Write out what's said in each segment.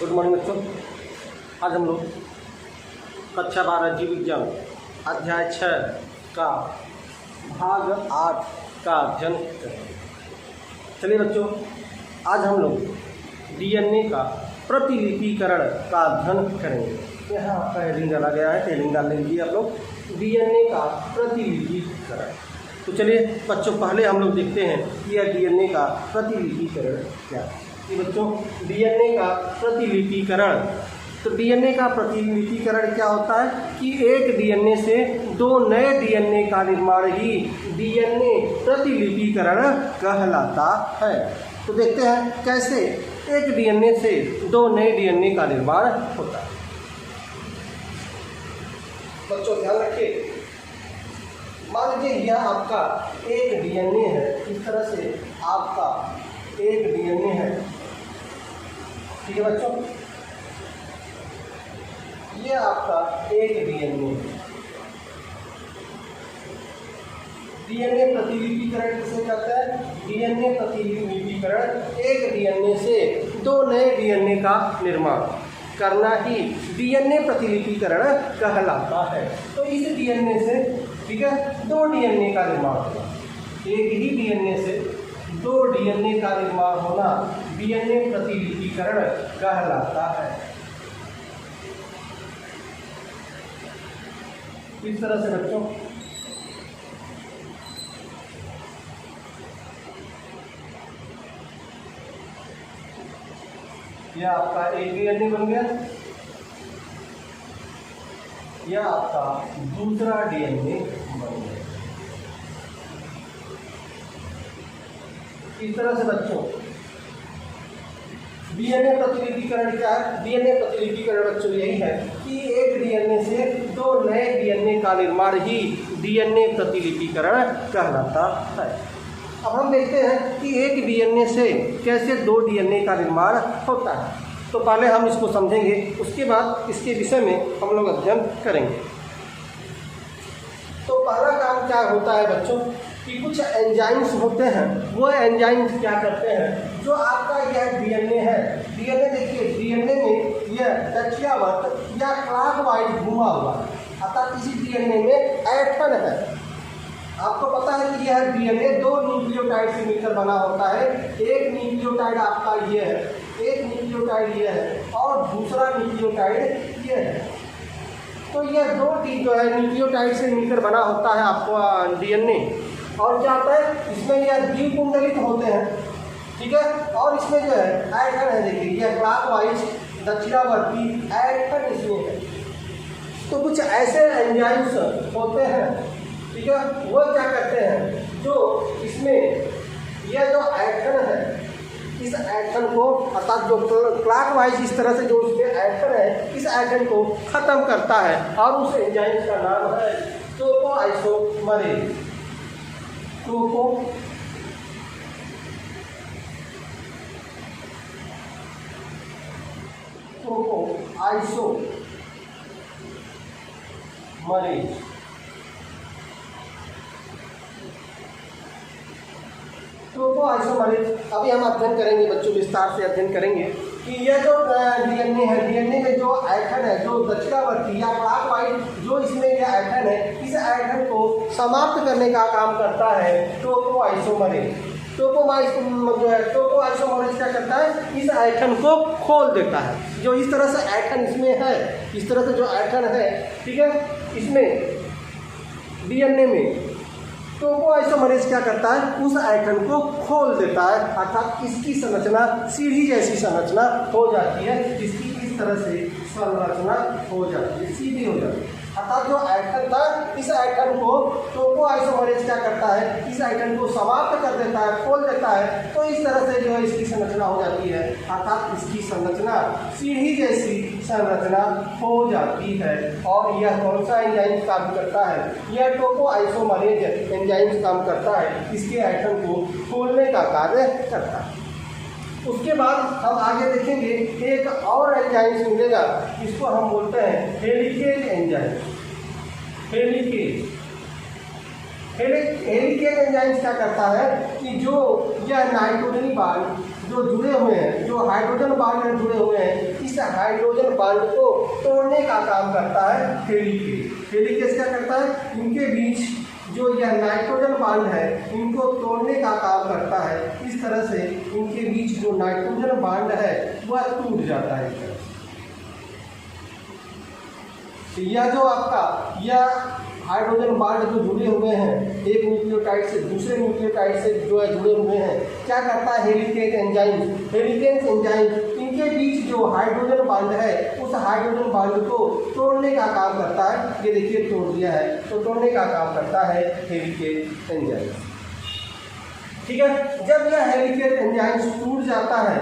Good morning बच्चों। आज हम लोग कक्षा 12 जीव विज्ञान अध्याय 6 का भाग 8 का अध्ययन करेंगे। चलिए बच्चों, आज हम लोग डीएनए का प्रतिलिपिकरण का अध्ययन करेंगे। यहाँ आपका हेडिंग डाला गया है, हेडिंग डाल लीजिए आप लोग, डीएनए का प्रतिलिपिकरण। तो चलिए बच्चों, पहले हम लोग देखते हैं कि यह डीएनए का प्रतिलिपिकरण क्या है। कि बच्चों, डीएनए का प्रतिलिपिकरण, तो डीएनए का प्रतिलिपिकरण क्या होता है कि एक डीएनए से दो नए डीएनए का निर्माण ही डीएनए प्रतिलिपिकरण कहलाता है। तो देखते हैं कैसे एक डीएनए से दो नए डीएनए का निर्माण होता है। बच्चों ध्यान रखिए, मान लीजिए यह आपका एक डीएनए है, इस तरह से आपका एक डीएनए है, ठीक है बच्चों, ये आपका एक डीएनए है। डीएनए प्रतिलिपिकरण किसे कहते हैं? डीएनए प्रतिलिपिकरण एक डीएनए से दो नए डीएनए का निर्माण करना ही डीएनए प्रतिलिपिकरण कहलाता है। तो इस डीएनए से, ठीक है, दो डीएनए का निर्माण होगा। एक ही डीएनए से दो डीएनए का निर्माण होना डीएनए प्रतिलिपिकरण कहलाता है। इस तरह से बच्चों यह आपका एक डीएनए बन गया, यह आपका दूसरा डीएनए बन गया। इस तरह से बच्चों डीएनए प्रतिलिपिकरण क्या है? डीएनए प्रतिलिपिकरण बच्चों यही है कि एक डीएनए से दो नए डीएनए का निर्माण ही डीएनए प्रतिलिपिकरण कहलाता है। अब हम देखते हैं कि एक डीएनए से कैसे दो डीएनए का निर्माण होता है। तो पहले हम इसको समझेंगे, उसके बाद इसके विषय में हम लोग अध्ययन करेंगे। तो पहला काम क्या होता है बच्चों कि कुछ एंजाइम्स होते हैं, वो एंजाइम्स क्या करते हैं, जो आपका यह डीएनए है, डीएनए देखिए, डीएनए में यह दक्षिणावर्त या क्लॉकवाइज घुमा हुआ है, अर्थात इसी डीएनए में एटम है। आपको पता है कि यह डीएनए दो न्यूक्लियोटाइड से मिलकर बना होता है। एक न्यूक्लियोटाइड आपका ये है, एक न्यूक्लियोटाइड ये है और दूसरा न्यूक्लियोटाइड ये है। तो यह दो जो है न्यूक्लियोटाइड से मिलकर बना होता है आपका डीएनए। और क्या होता है, इसमें यह द्विकुंडलित होते हैं, ठीक है, और इसमें जो है एटम है, देखिए यह क्लॉकवाइज दक्षिणावर्ती एटम इसमें है। तो कुछ ऐसे एंजाइम्स होते हैं, ठीक है, वो क्या करते हैं, जो इसमें यह जो एटम है, इस एटम को, अर्थात जो क्लॉकवाइज इस तरह से जो इसमें एटम है, इस एटम को खत्म करता है और उस एंजाइम का नाम है टोपोआइसोमरेज। टोपोआइसोमरेज अभी हम अध्ययन करेंगे बच्चों, विस्तार से अध्ययन करेंगे कि यह जो डीएनए है, डीएनए में जो एटम है, जो दक्षिणावर्ती या क्लॉकवाइज जो इसमें यह एटम है, इस एटम को समाप्त करने का काम करता है टोपोआइसोमरेज। टोपोआइसोमरेज क्या करता है, इस एटम को खोल देता है। जो इस तरह से एटम इसमें है, इस तरह से जो एटम है, ठीक है, इसमें डीएनए में टोपोआइसोमरेज क्या करता है, उस एटम को खोल देता है, अर्थात इसकी संरचना सीढ़ी जैसी संरचना हो जाती है। इसकी इस तरह से संरचना हो जाती है, सीधी हो जाती है। अर्थात जो एटम था, इस एटम को टोपोआइसोमरेज क्या करता है, इस एटम को समाप्त कर देता है, खोल देता है। तो इस तरह से जो है इसकी संरचना हो जाती है, अर्थात इसकी संरचना सीढ़ी जैसी संरचना हो जाती है। और यह कौन सा एंजाइम काम करता है, यह टोपोआइसोमरेज एंजाइम काम करता है, इसके एटम को खोलने का कार्य करता है। उसके बाद हम आगे देखेंगे एक और एंजाइम मिलेगा, इसको हम बोलते हैं हेलिकेज एंजाइम। हेलिकेज एंजाइम क्या करता है कि जो यह नाइट्रोजनी बांड जो जुड़े हुए हैं, जो हाइड्रोजन बांड में जुड़े हुए हैं, इस हाइड्रोजन बांड को तोड़ने का काम करता है हेलिकेज। हेलिकेज क्या करता है? इनके बीच जो यह नाइट्रोजन बांड है इनको तोड़ने का काम करता है। इस तरह से इनके बीच जो नाइट्रोजन बांड है वह टूट जाता है। इस तरह से यह जो आपका यह हाइड्रोजन बांड जो जुड़े हुए हैं एक न्यूक्लियोटाइड से दूसरे न्यूक्लियोटाइड से जो है जुड़े हुए हैं, क्या करता है हेलिकेज एंजाइम। हेलिकेज एंजाइम इनके बीच जो हाइड्रोजन बांड है उस हाइड्रोजन बांड को तोड़ने का काम करता है। ये देखिए तोड़ दिया है, तो तोड़ने का काम करता है हेलिकेज एंजाइम। ठीक है, जब यह हेलिकेज एंजाइम टूट जाता है,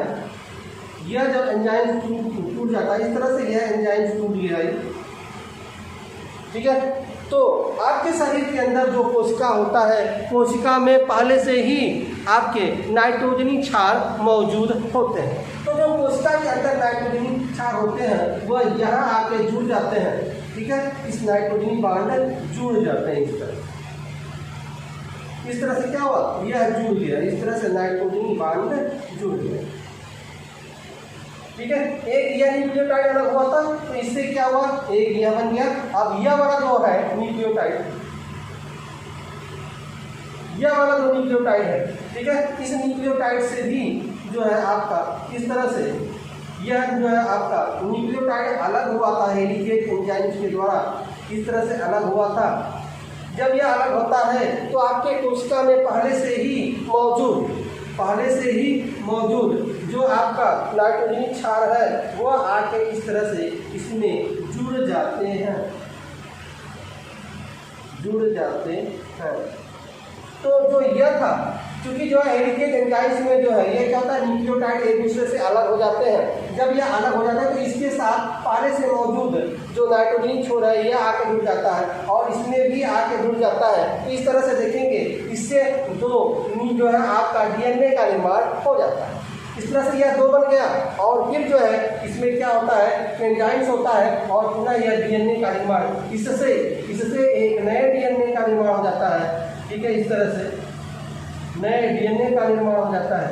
यह जब एंजाइम टूट जाता है, इस तरह से यह एंजाइम टूट गया। ठीक है, तो आपके शरीर के अंदर जो कोशिका होता है, कोशिका में पहले से ही आपके नाइट्रोजनी क्षार मौजूद होते हैं। तो जो कोशिका के अंदर नाइट्रोजनी क्षार होते हैं वह यहाँ आके जुड़ जाते हैं। ठीक है, इस नाइट्रोजनी बांड जुड़ जाते हैं। इस तरह से क्या हुआ, यह जुड़ गया, इस तरह से नाइट्रोजनी बांड जुड़ गया। ठीक है, एक यह न्यूक्लियोटाइड अलग हुआ था, तो इससे क्या हुआ, एक यह बन गया। अब यह वाला जो है न्यूक्लियोटाइड, यह वाला जो न्यूक्लियोटाइड है, ठीक है, इस न्यूक्लियोटाइड से भी जो है आपका इस तरह से यह जो है आपका न्यूक्लियोटाइड अलग हुआ था हेलिकेज एंजाइम के द्वारा, इस तरह से अलग हुआ था। जब यह अलग होता है तो आपके कोशिका में पहले से ही मौजूद जो आपका नाइट्रोजनी क्षार है वह आके इस तरह से इसमें जुड़ जाते हैं। तो जो यह था, क्योंकि जो है हेलिकेज एंजाइम्स में जो है ये क्या होता है, न्यूक्लियोटाइड एक दूसरे से अलग हो जाते हैं। जब यह अलग हो जाता है तो इसके साथ पहले से मौजूद जो नाइट्रोजन छोर है यह आके जुड़ जाता है और इसमें भी आके जुड़ जाता है। तो इस तरह से देखेंगे, इससे दो जो है आपका डीएनए का निर्माण हो जाता है। इस तरह से यह दो बन गया और फिर जो है इसमें क्या होता है, एंजाइम्स होता है और पुनः यह डीएनए का निर्माण, इससे एक नए डीएनए का निर्माण हो जाता है। ठीक है, इस तरह से नए डीएनए का निर्माण हो जाता है।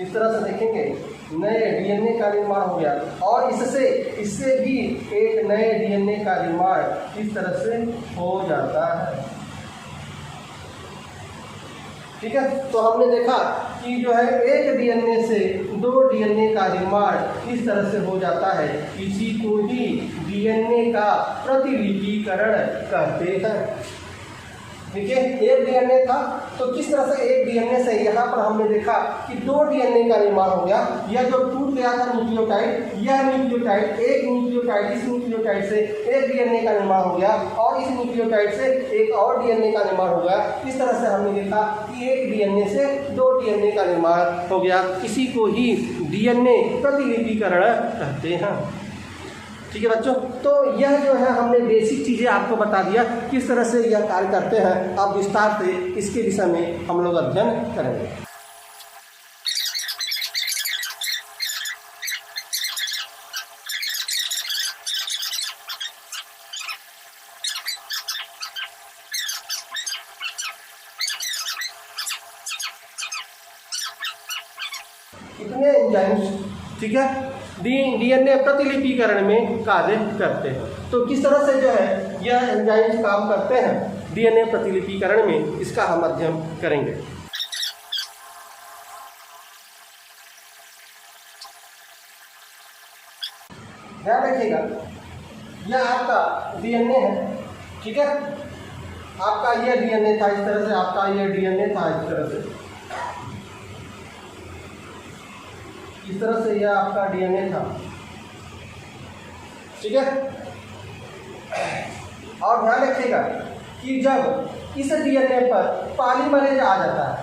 इस तरह से देखेंगे नए डीएनए का निर्माण हो गया और इससे भी एक नए डीएनए का निर्माण इस तरह से हो जाता है। ठीक है, तो हमने देखा कि जो है एक डीएनए से दो डीएनए का निर्माण इस तरह से हो जाता है। इसी को ही डीएनए का प्रतिलिपिकरण कहते हैं। ठीक है, एक डीएनए था तो किस तरह से एक डीएनए से यहाँ पर हमने देखा कि दो डीएनए का निर्माण हो गया। यह जो टूट गया था न्यूक्लियोटाइड, यह न्यूक्लियोटाइड इस न्यूक्लियोटाइड से एक डीएनए का निर्माण हो गया और इस न्यूक्लियोटाइड से एक और डीएनए का निर्माण हो गया। इस तरह से हमने देखा कि एक डीएनए से दो डीएनए का निर्माण हो गया। इसी को ही डीएनए प्रतिलिपिकरण कहते हैं। ठीक है बच्चों, तो यह जो है हमने बेसिक चीज़ें आपको बता दिया किस तरह से यह कार्य करते हैं। अब विस्तार से इसके विषय में हम लोग अध्ययन करेंगे। कितने एंजाइम्स, ठीक है, डीएनए प्रतिलिपिकरण में कार्य करते हैं। तो किस तरह से जो है यह एंजाइम्स काम करते हैं डीएनए प्रतिलिपिकरण में, इसका हम अध्ययन करेंगे। ध्यान रखिएगा, यह आपका डीएनए है। ठीक है, आपका यह डीएनए था, इस तरह से आपका यह डीएनए था, इस तरह से यह आपका डीएनए था। ठीक है, और ध्यान रखिएगा कि जब इस डीएनए पर पॉलीमरेज आ जाता है,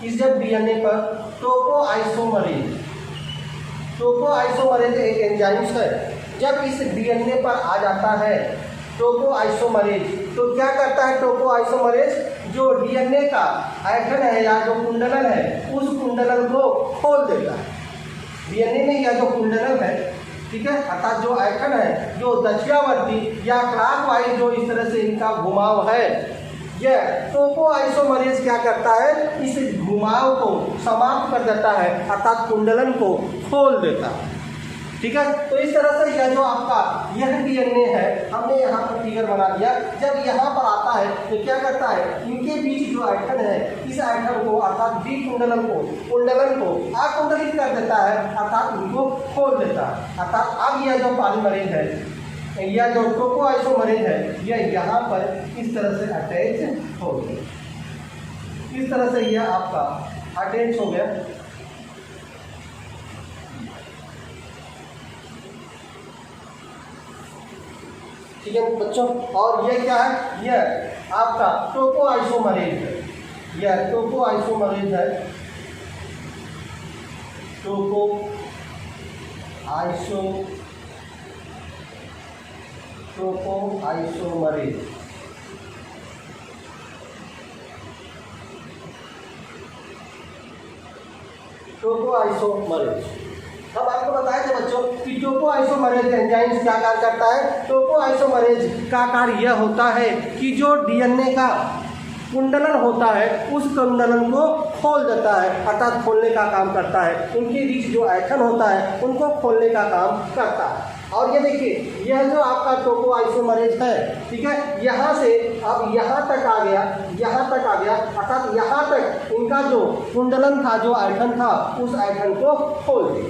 इस जब डीएनए पर टोकोआइसोमरेज एक एंजाइम है, जब इस डीएनए पर आ जाता है टोकोआइसोमरेज, तो क्या करता है टोकोआइसोमरेज, जो डीएनए का ऐठन है या जो कुंडलन है उस कुंडलन को खोल देता है। डीएनए में यह जो कुंडलन है, ठीक है, अर्थात जो ऐठन है, जो दक्षिणावर्ती या क्लॉकवाइज जो इस तरह से इनका घुमाव है, यह टोपोआइसोमरेज क्या करता है, इस घुमाव को समाप्त कर देता है, अर्थात कुंडलन को खोल देता है। ठीक है, तो इस तरह से यह जो आपका यह डीएनए है, हमने यहाँ पर फिगर बना दिया। जब यहाँ पर आता है तो क्या करता है, इनके बीच जो ऐठन है, इस ऐठन को अर्थात विकुंडलन को आकुंडलित कर देता है, अर्थात इनको खोल देता है। अर्थात अब यह जो पॉलीमरेज है, यह जो टोपोआइसोमरेज है, यह यहाँ पर इस तरह से अटैच हो गया। इस तरह से यह आपका अटैच हो गया। ठीक है बच्चों, और ये क्या है, यह आपका टोपोआइसोमरेज है। यह टोपोआइसोमरेज है, टोपोआइसोमरेज। अब आपको बताया था बच्चों कि टोपोआइसोमरेज एंजाइम्स क्या कार्य करता है। टोपोआइसोमरेज का कार्य यह होता है कि जो डीएनए का कुंडलन होता है, उस कुंडलन को खोल देता है, अर्थात खोलने का काम करता है। उनके बीच जो ऐठन होता है, उनको खोलने का काम करता है। और ये देखिए, यह जो आपका टोपोआइसोमरेज है, ठीक है, यहाँ से अब यहाँ तक आ गया, अर्थात यहाँ तक इनका जो कुंडलन था, जो ऐठन था, उस ऐठन को खोल दिया।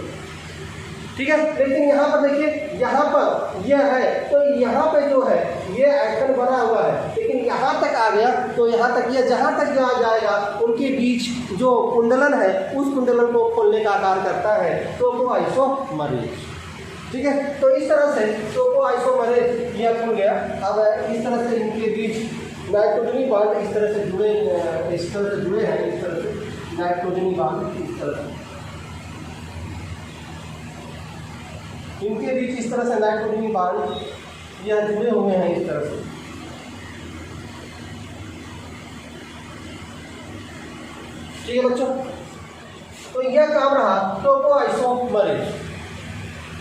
ठीक है, लेकिन यहाँ पर देखिए, यहाँ पर यह है, तो यहाँ पे जो है ये ऐठन बना हुआ है, लेकिन यहाँ तक आ गया, तो यहाँ तक यह जहाँ तक आ जाएगा, उनके बीच जो कुंडलन है, उस कुंडलन को खोलने का कार्य करता है टोपोआइसोमरेज। ठीक है, तो इस तरह से टोपोआइसोमरेज यह खुल गया। अब इस तरह से इनके बीच नाइट्रोजनी बांड इस तरह से जुड़े हैं, इस तरह से नाइट्रोजनी बांड इस तरह से इनके बीच इस तरह से नाइट्रोजनी बांड यह जुड़े हुए हैं इस तरह से। ठीक है बच्चों, तो यह काम रहा टोपोआइसोमरेज।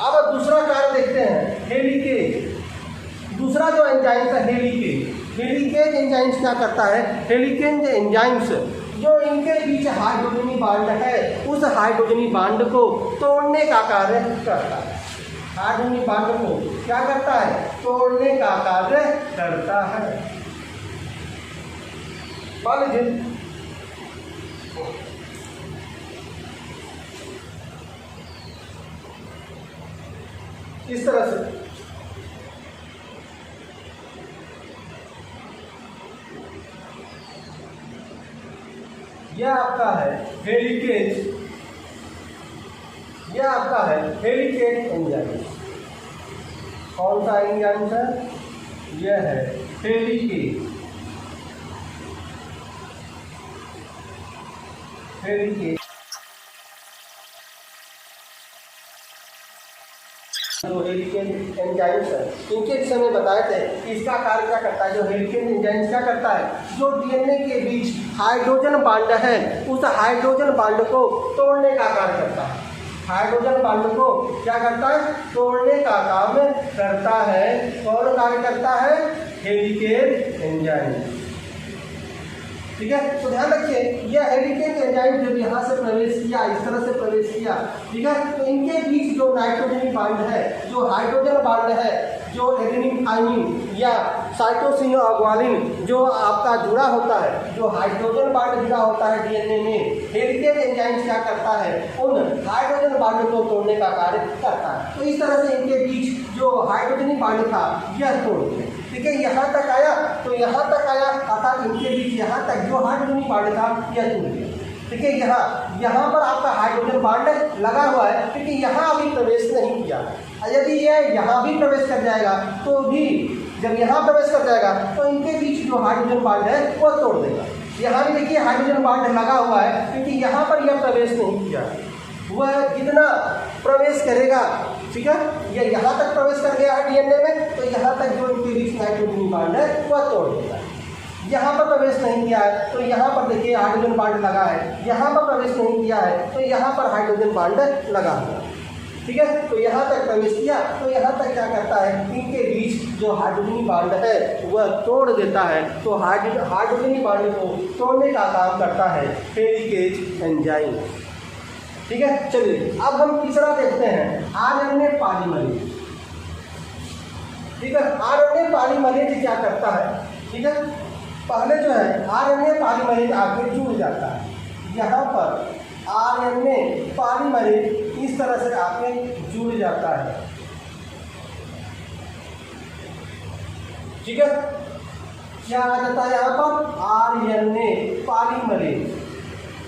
अब दूसरा कार्य देखते हैं, हेलिकेज। दूसरा जो एंजाइम्स है हेलिकेज एंजाइम्स क्या करता है, हेलिकेज एंजाइम्स जो इनके बीच हाइड्रोजनी बांड है, उस हाइड्रोजनी बांड को तोड़ने का कार्य करता है। हाइड्रोजनी बांड को क्या करता है, तोड़ने का कार्य करता है। मान लीजिए इस तरह से यह आपका है हेलिकेज, यह आपका है हेलिकेज एंजाइम। कौन सा एंजाइम है, यह है हेलिकेज। जो हेलिकेज एंजाइम्स है, इनके विषय में बताए थे कि इसका कार्य क्या करता है। जो हेलिकेज एंजाइम्स क्या करता है, जो डीएनए के बीच हाइड्रोजन बांड है, उस हाइड्रोजन बांड को तोड़ने का कार्य करता है। हाइड्रोजन बांड को क्या करता है, तोड़ने का काम करता है। कौन कार्य करता है, हेलिकेज एंजाइम। ठीक है, तो ध्यान रखिए, यह हेलिकेज एंजाइम जब यहाँ से प्रवेश किया, इस तरह से प्रवेश किया, ठीक है, तो इनके बीच जो नाइट्रोजनी बांड है, जो हाइड्रोजन बांड है, जो एडेनिन थाइमिन या साइटोसिन और ग्वालिन जो आपका जुड़ा होता है, जो हाइड्रोजन बांड जुड़ा होता है डीएनए में, हेलिकेज एंजाइम क्या करता है, उन हाइड्रोजन बांड को तोड़ने का कार्य करता है। तो इस तरह से इनके बीच जो हाइड्रोजनी बांड था, यह तोड़ दिया। ठीक है, यहाँ तक आया, तो यहाँ तक आया, अर्थात इनके बीच यहाँ तक जो हाइड्रोजनी बांड था, यह टूट गया। ठीक है, यहाँ पर आपका हाइड्रोजन बांड लगा हुआ है, क्योंकि यहाँ अभी प्रवेश नहीं किया। यदि यह यहाँ भी प्रवेश कर जाएगा, तो भी जब यहाँ प्रवेश कर जाएगा, तो इनके बीच जो हाइड्रोजन बांड है वो तोड़ देगा। यहाँ भी देखिए हाइड्रोजन बांड लगा हुआ है, क्योंकि यहाँ पर यह प्रवेश नहीं किया। वह जितना प्रवेश करेगा, ठीक है, यह यहाँ तक प्रवेश कर गया है डीएनए में, तो यहाँ तक जो इनके बीच नाइट्रोजन बांड है वह तोड़ देगा। यहाँ पर प्रवेश नहीं किया है, तो यहाँ पर देखिए हाइड्रोजन बांड लगा है। यहाँ पर प्रवेश नहीं किया है, तो यहाँ पर हाइड्रोजन बांड लगा हुआ है। ठीक है, तो यहाँ तक प्रवेश किया, तो यहाँ तक क्या करता है, इनके बीच जो हाइड्रोजन बॉन्ड है वह तोड़ देता है। तो हाइड्रोजन बॉन्ड को तोड़ने का काम करता है हेलिकेज एंजाइम। ठीक है, चलिए अब हम तीसरा देखते हैं आरएनए पॉलीमरेज। ठीक है, आरएनए पॉलीमरेज क्या करता है? ठीक है, पहले जो है आरएनए पॉलीमरेज आके जुड़ जाता है। यहाँ पर आरएनए पॉलीमरेज इस तरह से आके जुड़ जाता है। ठीक है, क्या आ जाता है यहाँ पर? RNA polymerase,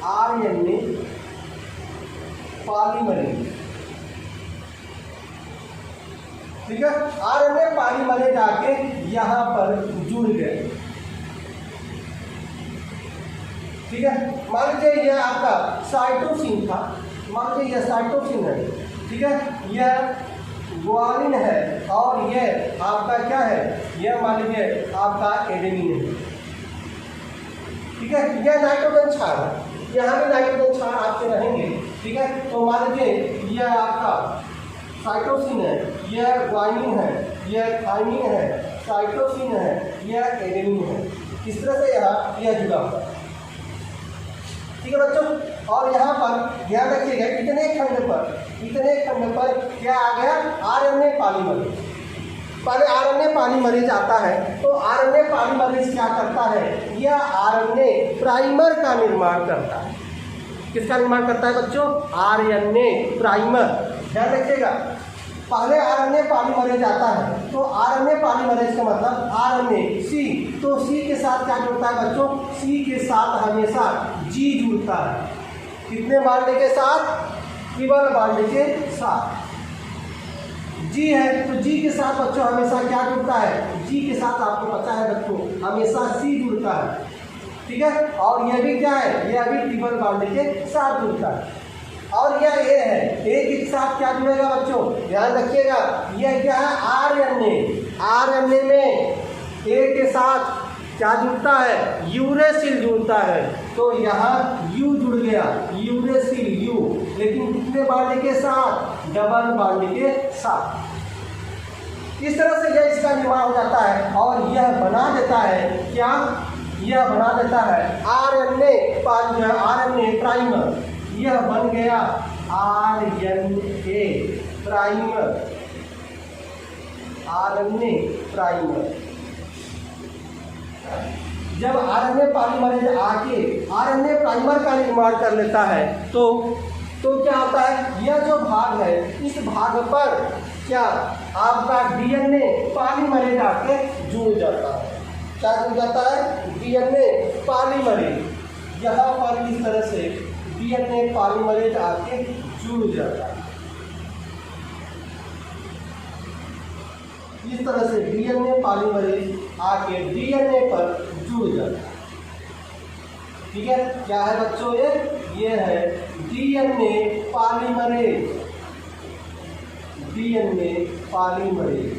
RNA polymerase. ठीक है, आरएनए पॉलीमरेज आके यहाँ पर जुड़ गए। ठीक है, मान लीजिए यह आपका साइटोसिन था, मान लीजिए यह साइटोसिन है। ठीक है, यह ग्वानिन है और यह आपका क्या है? यह मान लीजिए आपका एडेनिन है। ठीक है, यह नाइट्रोजन क्षार है, यहाँ भी नाइट्रोजन क्षार आपके रहेंगे। ठीक है, तो मान लीजिए यह आपका साइटोसिन है, यह ग्वानिन है, यह थाइमिन है, साइटोसिन है, यह एडेनिन है। इस तरह से यहाँ यह जुड़ा हुआ है। ठीक है बच्चों, और यहाँ पर ध्यान रखिएगा इतने खंड पर क्या आ गया? RNA polymerase. पहले आरएनए पॉलीमरेज आता है, तो आरएनए पॉलीमरेज क्या करता है? यह आरएनए प्राइमर का निर्माण करता है। किसका निर्माण करता है बच्चों? RNA primer. ध्यान रखिएगा, पहले आरएनए पॉलीमरेज आता है, तो आरएनए पॉलीमरेज का मतलब आरएनए सी, तो सी के साथ क्या जुड़ता है बच्चों? सी के साथ हमेशा जी जुड़ता है। कितने बांड के साथ? ट्रिपल बांड के साथ। जी है तो जी के साथ बच्चों हमेशा क्या जुड़ता है? जी के साथ आपको पता है बच्चों हमेशा सी जुड़ता है। ठीक है, और यह भी क्या है? यह भी ट्रिपल बांड के साथ जुड़ता है। और यह ए है, ए के साथ क्या जुड़ेगा बच्चों? ध्यान रखिएगा, यह क्या है? आरएनए। आरएनए में ए के साथ क्या जुड़ता है? यूरेसिल जुड़ता है, तो यहाँ यू जुड़ गया, यूरेसिल यू, लेकिन कितने बांड के साथ? डबल बांड के साथ। इस तरह से यह इसका निर्माण हो जाता है और यह बना देता है क्या? यह बना देता है आरएनए प्राइमर। यह बन गया आरएनए प्राइमर, आरएनए प्राइमर। जब आरएनए पॉलीमरेज आके आरएनए प्राइमर का निर्माण कर लेता है, तो क्या होता है? यह जो भाग है, इस भाग पर क्या आपका डीएनए पॉलीमरेज आके जुड़ जाता है। क्या जुड़ जाता है? DNA polymerase. यहाँ पर इस तरह से डीएनए पॉलीमरेज आके जुड़ जाता है। इस तरह से डीएनए पॉलीमरेज आके डीएनए पर जुड़ जाता है। ठीक है, क्या है बच्चों? ये है DNA polymerase, DNA polymerase.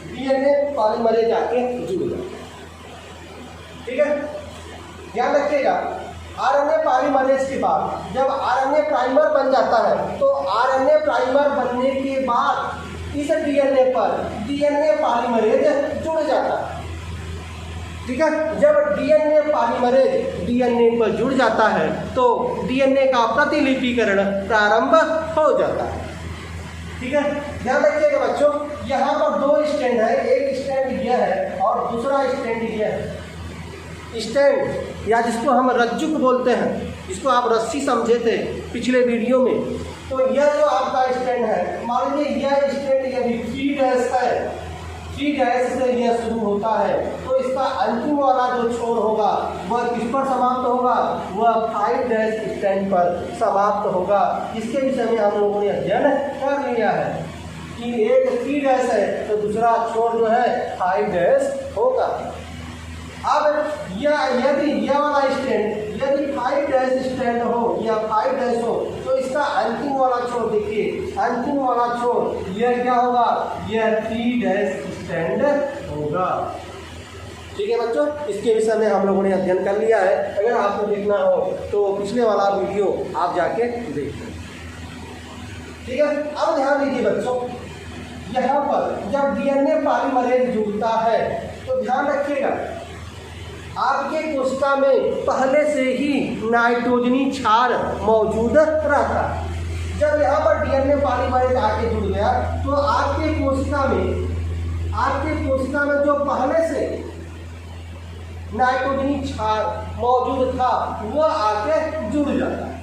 DNA polymerase आके जुड़ जाता है। ठीक है, ध्यान रखिएगा, आरएनए पॉलीमरेज के बाद जब आरएनए प्राइमर बन जाता है, तो आरएनए प्राइमर बनने के बाद इस डीएनए पर डीएनए पॉलीमरेज जुड़ जाता है। ठीक है, जब डीएनए पॉलीमरेज डीएनए पर जुड़ जाता है, तो डीएनए का प्रतिलिपिकरण प्रारंभ हो जाता है। ठीक है, ध्यान रखिएगा बच्चों, यहाँ पर दो स्टैंड है, एक स्टैंड यह है और दूसरा स्टैंड यह है। स्टैंड या जिसको हम रज्जुक बोलते हैं, जिसको आप रस्सी समझे थे पिछले वीडियो में, तो यह जो आपका स्टैंड है, मान लीजिए यह स्टैंड यदि 3 डैश है, 3 डैश से यह शुरू होता है, तो इसका अंतिम वाला जो छोर होगा वह किस पर समाप्त होगा? वह 5 डैश स्टैंड पर समाप्त होगा। इसके विषय में हम लोगों ने अध्ययन कर लिया है कि एक 3 डैश है तो दूसरा छोर जो है 5 डैश होगा। अब यदि यह वाला स्टैंड यदि 5 डैश स्टैंड हो या 5 डैश हो, तो इसका अंतिम वाला छोर देखिए, अंतिम वाला छोर यह क्या होगा? यह 3 डैश स्टैंड होगा। ठीक है बच्चों, इसके विषय में हम लोगों ने अध्ययन कर लिया है। अगर आपको देखना हो तो पिछले वाला वीडियो आप जाके देखें। ठीक है। अब ध्यान दीजिए बच्चों, यहाँ पर जब डीएनए पॉलीमरेज जुड़ता है तो ध्यान रखिएगा आपके कोशिका में पहले से ही नाइट्रोजनी क्षार मौजूद रहता है। जब यहाँ पर डीएनए पॉलीमरेज आके जुड़ गया तो आपके कोशिका में जो पहले से नाइट्रोजनी क्षार मौजूद था वह आके जुड़ जाता है।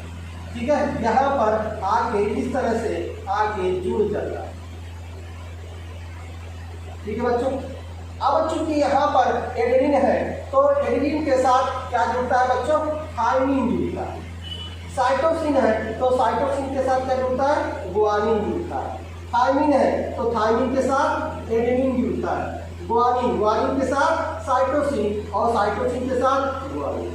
ठीक है, यहाँ पर आके इस तरह से आके जुड़ जाता है। ठीक है बच्चों। अब चूंकि यहाँ पर एडेनिन है तो एडेनिन के साथ क्या जुड़ता है बच्चों? थाइमिन जुड़ता है। साइटोसिन है तो साइटोसिन के साथ क्या जुड़ता है? ग्वानिन जुड़ता है। थाइमिन है तो थाइमिन के साथ एडेनिन जुड़ता है। ग्वानिन के साथ साइटोसिन और साइटोसिन के साथ ग्वानिन।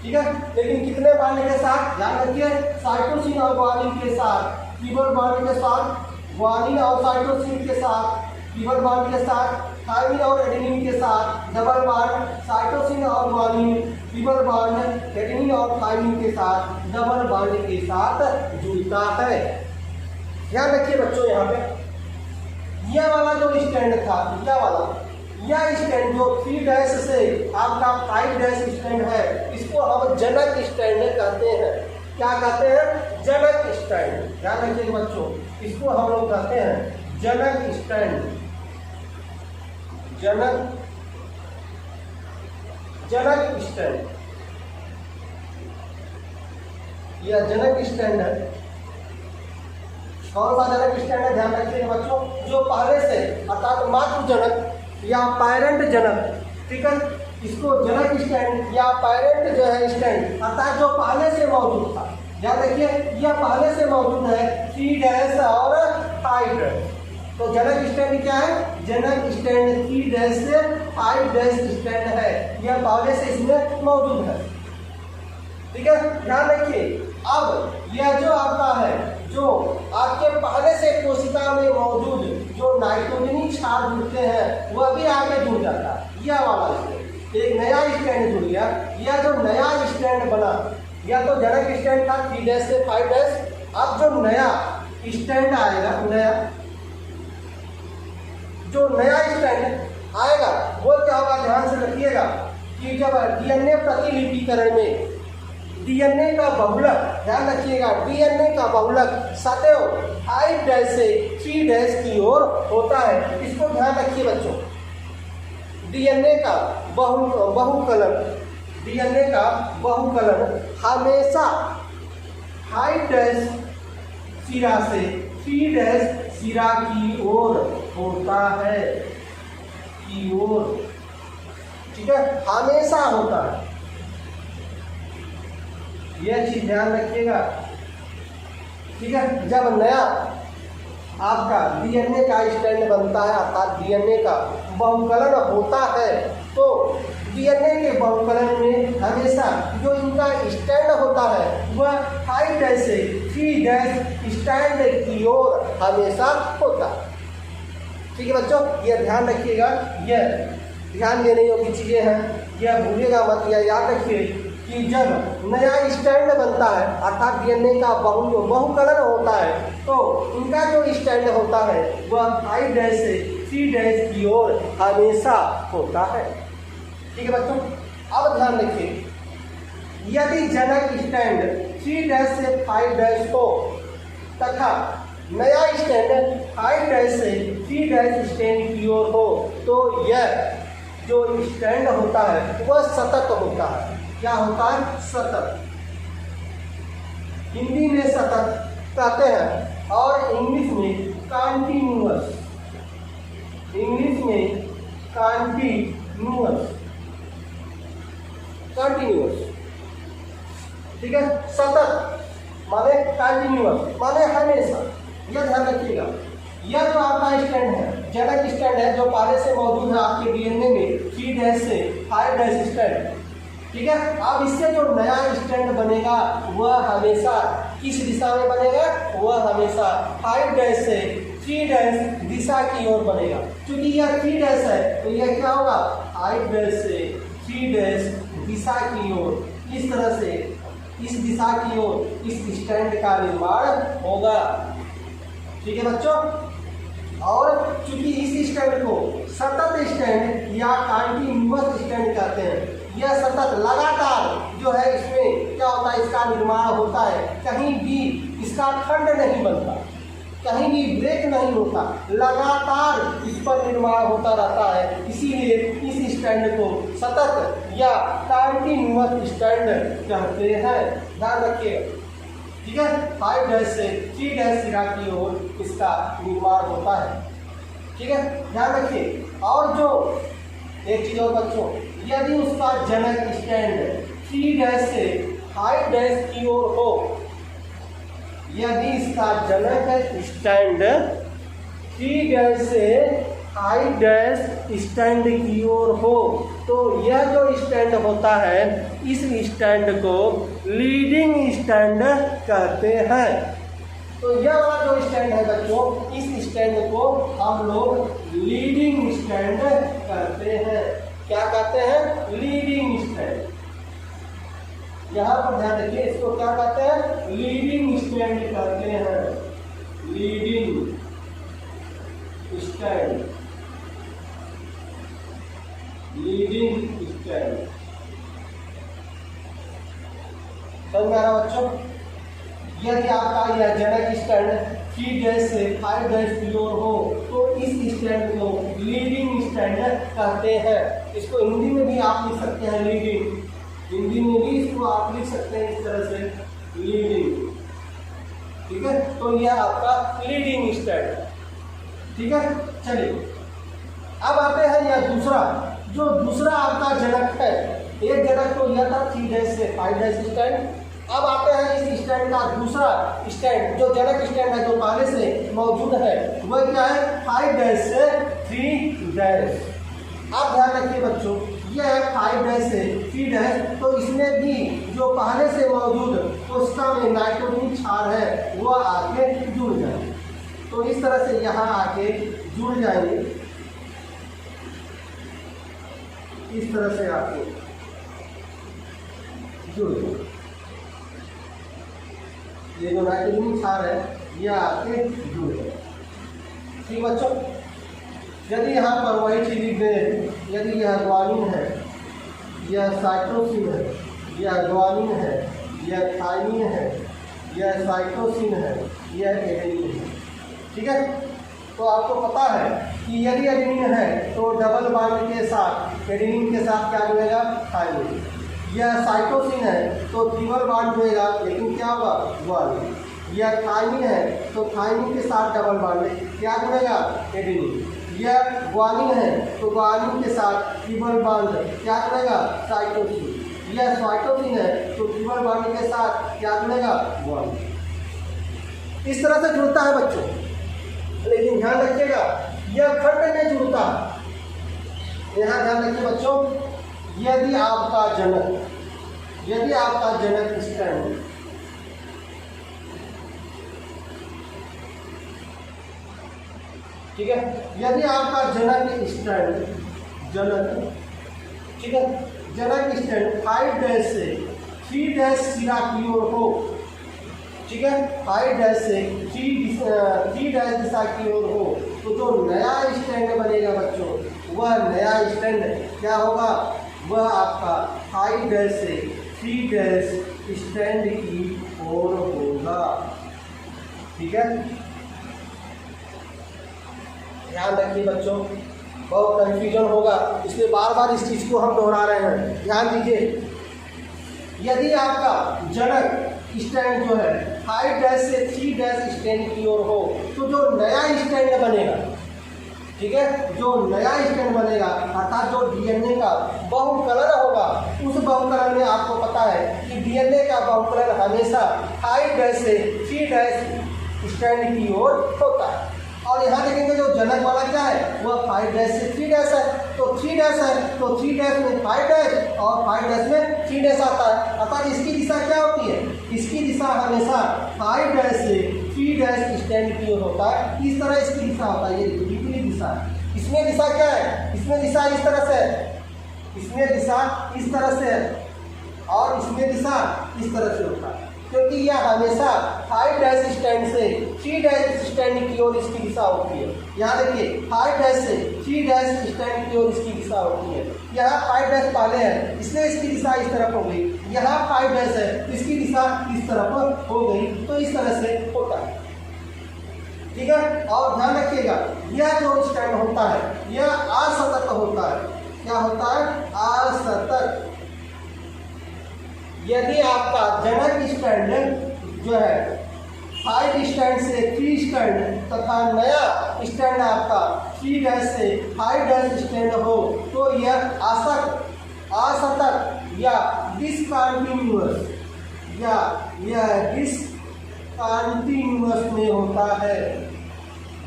ठीक है, लेकिन कितने बांड के साथ? ध्यान रखिए, साइटोसिन और ग्वानिन के साथ ट्रिपल बॉन्ड के साथ, ग्वानिन और साइटोसिन के साथ ट्रिपल बॉन्ड के साथ, थाइमिन और एडेनिन के साथ डबल बॉन्ड, साइटोसिन और ग्वानिन ट्रिपल बॉन्ड, एडेनिन और थाइमिन के साथ डबल बॉन्ड के साथ जुड़ता है। ध्यान रखिए बच्चों, यहाँ पे यह वाला जो स्टैंड था, यह स्टैंड जो 3' से आपका 5' स्टैंड है, इसको हम जनक स्टैंड कहते हैं। क्या कहते हैं? जनक स्टैंड। ध्यान रखिए बच्चों, इसको हम लोग कहते हैं जनक स्टैंड। जनक स्टैंड, यह जनक स्टैंड है। कौन सा जनक स्टैंड है? ध्यान रखिए बच्चों, जो पहले से अर्थात मातृ जनक या पैरेंट जनक, ठीक है, इसको जनक स्टैंड या पैरेंट जो है स्टैंड अर्थात जो पहले से मौजूद था। ध्यान रखिए, यह पहले से मौजूद है 3' और 5'। तो जनक स्टैंड क्या है? जनक स्टैंड 3' से 5' स्टैंड है, यह पहले से इसमें मौजूद है। ठीक है, ध्यान रखिए। अब यह जो आपका है, जो आपके पहले से कोशिका में मौजूद जो नाइट्रोजनी क्षार जुड़ते हैं वह भी आगे जुड़ जाता है। यह वाला स्टैंड, एक नया स्टैंड जुड़ गया। यह जो नया स्टैंड बना, यह तो जनक स्टैंड था 3' से 5'। अब जो नया स्टैंड आएगा, जो नया स्टैंड आएगा वो क्या होगा? ध्यान से रखिएगा कि जब डीएनए प्रतिलिपिकरण में डीएनए का बहुलक, ध्यान रखिएगा, डीएनए का बहुलक सदैव 5' से 3' की ओर होता है। इसको ध्यान रखिए बच्चों। डीएनए का बहुकलन हमेशा 5' सिरा से 3' सिरा की ओर होता है, ठीक है, हमेशा होता है। यह चीज ध्यान रखिएगा। ठीक है, जब नया आपका डीएनए का स्टैंड बनता है अर्थात डीएनए का बहुकलन होता है तो डीएनए के बहुकलन में हमेशा जो इनका स्टैंड होता है वह 5' से 3' स्टैंड की ओर हमेशा होता है। ठीक है बच्चों, यह ध्यान रखिएगा। यह ध्यान देने योग्य चीज़ें हैं, यह भूलिएगा मत। यह याद रखिए कि जब नया स्टैंड बनता है अर्थात डीएनए का बहुकलन होता है तो इनका जो स्टैंड होता है वह 5' से 3' की ओर हमेशा होता है। ठीक है बच्चों, अब ध्यान रखिए, यदि जनक स्टैंड 3' से 5' हो तथा नया स्टैंड 5' से 3' स्टैंड की ओर हो तो यह जो स्टैंड होता है वह सतत होता है। क्या होता है? सतत। हिंदी में सतत कहते हैं और इंग्लिश में कॉन्टिन्यूअस। ठीक है, सतत माने कॉन्टिन्यूअस माने हमेशा। यह ध्यान रखिएगा। यह जो आपका स्टैंड है, जनक स्टैंड है, जो पहले से मौजूद है आपके डीएनए में 3' से 5' स्टैंड। ठीक है, अब इससे जो नया स्टैंड बनेगा वह हमेशा किस दिशा में बनेगा? वह हमेशा 5' से 3' दिशा की ओर बनेगा। क्योंकि यह 3' है तो यह क्या होगा? 5' से 3' दिशा की ओर, इस तरह से इस दिशा की ओर इस स्टैंड का निर्माण होगा। ठीक है बच्चों। और चूंकि इस स्टैंड को सतत स्टैंड या कंटिन्यूअस स्टैंड कहते हैं, यह सतत लगातार जो है इसमें क्या होता है, इसका निर्माण होता है, कहीं भी इसका खंड नहीं बनता, कहीं भी ब्रेक नहीं होता, लगातार इस पर निर्माण होता रहता है, इसीलिए इस स्टैंड को सतत या कंटिन्यूअस स्टैंड कहते हैं। ध्यान रखिएगा, ठीक है। 5 डैश से 3 डैश सिरा की ओर इसका निर्माण होता है, ठीक है, ध्यान रखिए। और जो एक चीज और बच्चों, यदि उसका जनक स्टैंड 3 डैश से 5 डैश की ओर हो, यदि इसका जनक स्टैंड 3 डैश से 5 डैश स्टैंड की ओर हो, तो यह जो स्टैंड होता है, इस स्टैंड को लीडिंग स्टैंड कहते हैं। तो यह वाला जो स्टैंड है बच्चों, इस स्टैंड को हम लोग लीडिंग स्टैंड कहते हैं। क्या कहते हैं? Leading stand. यहाँ पर ध्यान रखिए, इसको क्या कहते हैं? लीडिंग स्टैंड कहते हैं। Leading stand, leading stand. समझ में आ रहा बच्चों? यदि आपका यह जनक स्टैंड 3 डैश से 5 डैश की ओर हो, तो इस स्टैंड को लीडिंग स्टैंड कहते हैं। इसको हिंदी में भी आप लिख सकते हैं लीडिंग, हिंदी में भी इसको आप लिख सकते हैं इस तरह से लीडिंग, ठीक है। तो यह आपका लीडिंग स्टैंड है, ठीक है। चलिए अब आते हैं यह दूसरा, जो दूसरा आपका जनक है। एक जनक तो यह था 3 डैश से 5 डैश स्टैंड। अब आते हैं इस स्टैंड का दूसरा स्टैंड, जो जनक स्टैंड है जो पहले से मौजूद है, वह क्या है? 5 डैश से 3 डैश। आप ध्यान रखिए बच्चों, यह है 5 डैश से 3 डैश, तो इसमें भी जो पहले से मौजूद कोशिका में नाइट्रोजन क्षार है वह आके जुड़ जाए। तो इस तरह से यहाँ आके जुड़ जाएंगे, इस तरह से आके जुड़ जाए। ये जो नाइट्रोजन क्षार है यह आके जुड़ जाए, ठीक बच्चों। यदि यहाँ पर वही चीज लिख दें, यदि यह ग्वानिन है, यह साइटोसिन है, यह ग्वानिन है, यह थाइमिन है, यह साइटोसिन है, यह एडेनिन है, ठीक है। तो आपको पता है कि यदि एडेनिन है तो डबल बॉन्ड के साथ एडेनिन के साथ क्या जुड़ेगा? थाइमिन। यह साइटोसिन है तो ट्रिपल बॉन्ड जुड़ेगा, लेकिन क्या होगा? ग्वानिन। यह थाइमिन है तो थाइमिन के साथ डबल बॉन्ड क्या जुड़ेगा? एडेनिन। यह ग्वानिन है तो ग्वानिन के साथ ट्रिपल बॉन्ड क्या जुड़ेगा? साइटोसिन। यह साइटोसिन है तो ट्रिपल बॉन्ड के साथ क्या जुड़ेगा? ग्वानिन। इस तरह से जुड़ता है बच्चों, लेकिन ध्यान रखिएगा यह खंड में जुड़ता है। यहाँ ध्यान रखिए बच्चों, यदि आपका जनक स्टैंड ठीक है, यदि आपका जनक स्टैंड ठीक है, जनक स्टैंड 5 डैश से 3 डैश सिरा की ओर हो, ठीक है, 5 डैश से 3 डैश दिशा की ओर हो, तो जो नया स्टैंड बनेगा बच्चों, वह नया स्टैंड क्या होगा? वह आपका 5 डैश से 3 डैश स्टैंड की ओर होगा, ठीक है। ध्यान रखिए बच्चों, बहुत कंफ्यूजन होगा, इसलिए बार बार इस चीज़ को हम दोहरा रहे हैं। ध्यान दीजिए, यदि आपका जनक स्टैंड जो है 5 डैश से 3 डैश स्टैंड की ओर हो, तो जो नया स्टैंड बनेगा, ठीक है, जो नया स्टैंड बनेगा अर्थात जो डीएनए का बहुकलन होगा, उस बहुकलन में आपको पता है कि डीएनए का बहुकलन हमेशा 5 डैश से 3 डैश स्टैंड की ओर होता है। और यहाँ देखेंगे जो जनक वाला क्या है, वह 5 डैश से 3 डैश है, तो 3 डैश है तो 3 डैश में 5 डैश और 5 डैश में 3 डैश आता है, अर्थात इसकी दिशा क्या होती है? इसकी दिशा हमेशा 5 डैश से 3 डैश स्टैंड की ओर होता है। इस तरह इसकी दिशा होता है, ये विपरीत दिशा है। इसमें दिशा क्या है? इसमें दिशा इस तरह से है, इसमें दिशा इस तरह से है, और इसमें दिशा इस तरह से होता है। क्योंकि यह हमेशा 5 डैश स्टैंड से 3 डैश स्टैंड की ओर इसकी दिशा होती है। यहाँ देखिए 5 डैश से 3 डैश स्टैंड की ओर इसकी दिशा होती है। यहाँ 5 डैश पहले है इसलिए इसकी दिशा इस तरफ हो गई, यहाँ 5 डैश है इसकी दिशा इस तरफ हो गई, तो इस तरह से होता है। ठीक है, और ध्यान रखिएगा यह जो स्टैंड होता है यह असतत होता है। क्या होता है? असतत। यदि आपका जनक स्टैंड जो है 5 स्टैंड से 3 स्टैंड तथा नया स्टैंड आपका 3 डैश से 5 डैश स्टैंड हो तो यह असतत या डिसकंटिन्यूअस या यह डिसकंटिन्यूअस में होता है।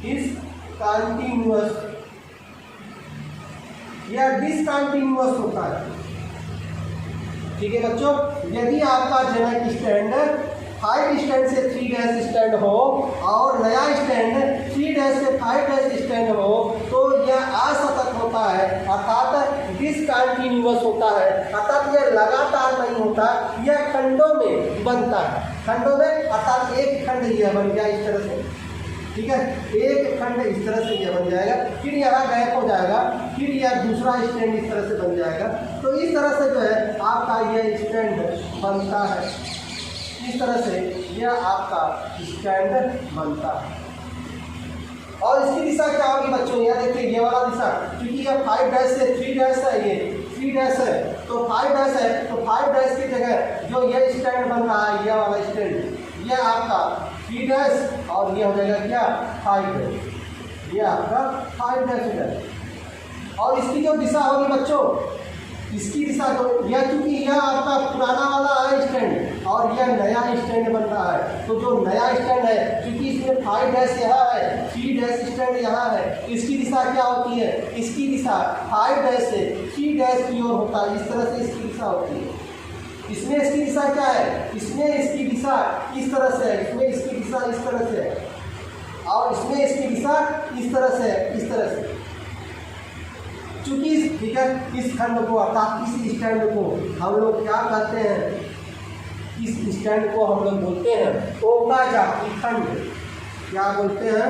डिसकंटिन्यूअस या डिसकंटिन्यूअस होता है। ठीक है बच्चों, यदि आपका जनक स्टैंड 5 स्टैंड से 3 डैश स्टैंड हो और नया स्टैंड 3 डैश से 5 डैश स्टैंड हो तो यह असतत होता है, अर्थात डिसकंटिन्यूअस होता है, अर्थात यह लगातार नहीं होता, यह खंडों में बनता है। खंडों में अर्थात एक खंड यह बन गया इस तरह से, ठीक है, एक खंड इस तरह से यह बन जाएगा, फिर यहाँ गैप हो जाएगा, फिर यह दूसरा स्टैंड इस तरह से बन जाएगा। तो इस तरह से जो है आपका यह स्टैंड बनता है, इस तरह से यह आपका स्टैंड बनता है। और इसकी दिशा क्या होगी बच्चों? यह देखिए ये वाला दिशा, क्योंकि यह 5 डैश से 3 डैश है, ये 3 डैश है तो 5 डैश है, तो 5 डैश की जगह जो यह स्टैंड बन रहा है, यह वाला स्टैंड, यह आपका 3 डैश और यह हो जाएगा क्या 5 डैश, यह आपका 5 डैश है। और इसकी जो दिशा होगी बच्चों, इसकी दिशा तो यह, क्योंकि यह आपका पुराना वाला है स्टैंड और यह नया स्टैंड बन रहा है, तो जो नया स्टैंड है क्योंकि इसमें 5 डैश यहाँ है, 3 डैश स्टैंड यहाँ है, इसकी दिशा क्या होती है? इसकी दिशा 5 डैश से 3 डैश की ओर होता है, इस तरह से इसकी दिशा होती है। इसमें इसकी दिशा क्या है? इसमें इसकी दिशा इस तरह से है, इसमें इसकी दिशा इस तरह से है और इसमें इसकी दिशा इस तरह से है, इस तरह से। चूंकि ठीक है, इस खंड को अर्थात इस स्टैंड को हम लोग क्या कहते हैं? इस स्टैंड को हम लोग बोलते हैं ओकाजाकी खंड। क्या बोलते हैं?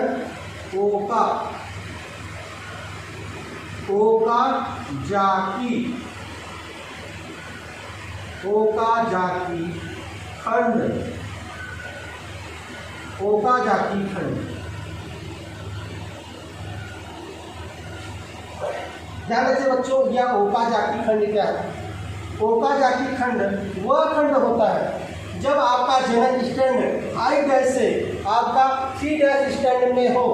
ओकाजाकी खंड। ओकाजाकी खंड। ध्यान रखिए बच्चों, यह ओकाजाकी खंड क्या है? ओकाजाकी खंड वह खंड होता है जब आपका जनक स्टैंड 5 डैश से आपका 3 डैश स्टैंड में हो,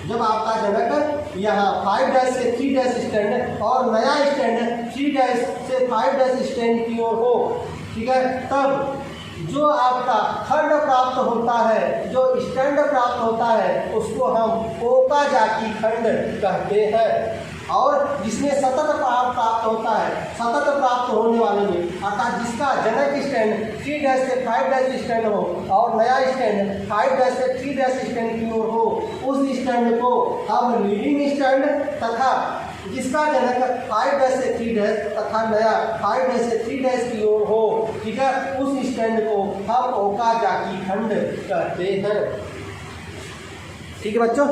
जब आपका जनक यहाँ 5 डैश से 3 डैश स्टैंड और नया स्टैंड 3 डैश से 5 डैश स्टैंड की ओर हो, ठीक है, तब जो आपका खंड प्राप्त होता है, जो स्टैंड प्राप्त होता है, उसको हम ओकाजाकी खंड कहते हैं। और जिसमें सतत प्राप्त होता है, सतत प्राप्त होने वाले में अर्थात जिसका जनक स्टैंड 3 डैश से 5 डैश स्टैंड हो और नया स्टैंड 5 डैश से 3 डैश स्टैंड की ओर हो, उस स्टैंड को हम लीडिंग स्टैंड तथा जिसका जनक 5 डैश से 3 डैश तथा नया 5 डैश से 3 डैश की ओर हो, ठीक है, उस स्टैंड को हम ओकाजाकी खंड कहते हैं। ठीक है बच्चों,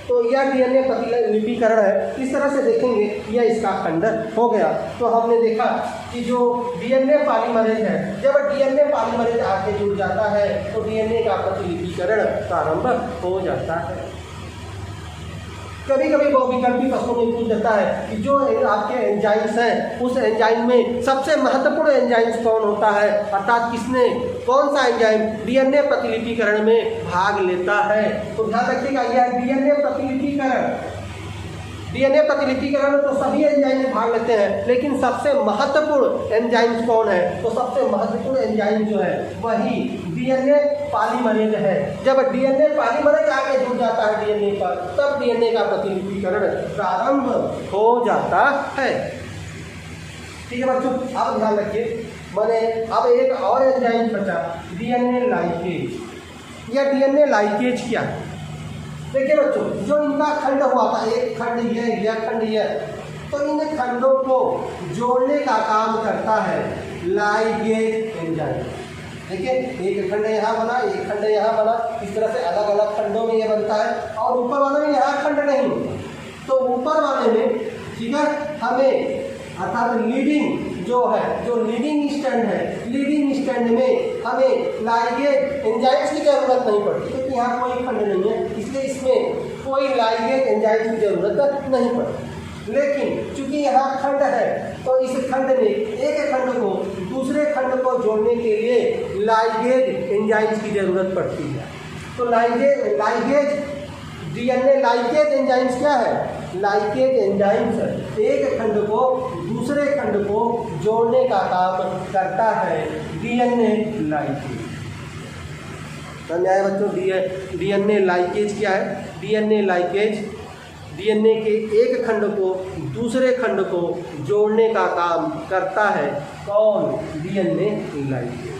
तो यह डीएनए प्रतिलिपिकरण है। इस तरह से देखेंगे यह इसका खंड हो गया। तो हमने देखा कि जो डीएनए पॉलीमरेज है, जब डीएनए पॉलीमरेज आके जुड़ जाता है तो डीएनए का प्रतिलिपिकरण प्रारंभ हो जाता है। कभी कभी बहुविकल्पी प्रश्नों में पूछ जाता है कि जो आपके एंजाइम्स हैं उस एंजाइम में सबसे महत्वपूर्ण एंजाइम्स कौन होता है, अर्थात किसने कौन सा एंजाइम डीएनए प्रतिलिपिकरण में भाग लेता है। तो ध्यान रखिएगा, यह डीएनए प्रतिलिपिकरण तो सभी एंजाइम में भाग लेते हैं, लेकिन सबसे महत्वपूर्ण एंजाइम्स कौन है? तो सबसे महत्वपूर्ण एंजाइम जो है वही डीएनए पॉलीमरेज है। जब डीएनए पॉलीमरेज आके जुड़ जाता है डीएनए पर, तब डीएनए का प्रतिलिपिकरण प्रारंभ हो जाता है। ठीक है बच्चों, अब ध्यान रखिए, मैंने अब एक और एंजाइम बचा, डीएनए लाइकेज। यह डीएनए लाइकेज क्या है? देखिए बच्चों, जो इनका खंड हुआ था, एक खंड यह खंड यह, तो इन खंडों को जोड़ने का काम करता है लाइगेज एंजाइम। देखिए एक खंड यहाँ बना, एक खंड यहाँ बना, इस तरह से अलग अलग खंडों में ये बनता है। और ऊपर वाले में यहाँ खंड नहीं, तो ऊपर वाले में ठीक है हमें अर्थात लीडिंग जो है, जो लीडिंग स्टैंड है, लीडिंग स्टैंड में हमें लाइगेज एंजाइम्स की जरूरत नहीं पड़ती, क्योंकि यहाँ कोई खंड नहीं है, इसलिए इसमें कोई लाइगेज एंजाइम्स की जरूरत नहीं पड़ती। लेकिन चूंकि यहाँ खंड है तो इस खंड में एक खंड को दूसरे खंड को जोड़ने के लिए लाइगेज एंजाइम्स की जरूरत पड़ती है। तो लाइगेज डीएनए लाइगेज एंजाइम्स क्या है? लाइगेज एंजाइम्स एक खंड को दूसरे खंड को जोड़ने का काम करता है डीएनए लाइगेज। समझ आया बच्चों? डीएनए लाइगेज क्या है? डीएनए लाइगेज डीएनए के एक खंड को दूसरे खंड को जोड़ने का काम करता है। कौन? DNA ligase.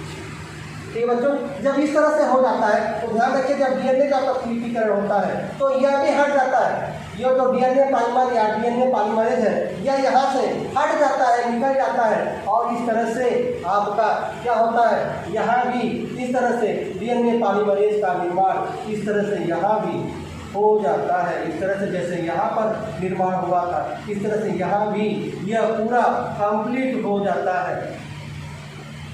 ठीक है बच्चों, जब इस तरह से हो जाता है तो ध्यान रखिए, जब डीएनए का प्रतिलिपिकरण होता है तो यह भी हट जाता है। ये जो डीएनए पॉलीमर या डीएनए पॉलीमरेज है यह यहाँ से हट जाता है, निकल जाता है, और इस तरह से आपका क्या होता है, यहाँ भी इस तरह से डीएनए पॉलीमरेज का निर्माण इस तरह से यहाँ भी हो जाता है। इस तरह से जैसे यहाँ पर निर्माण हुआ था, इस तरह से यहाँ भी यह पूरा कंप्लीट हो जाता है।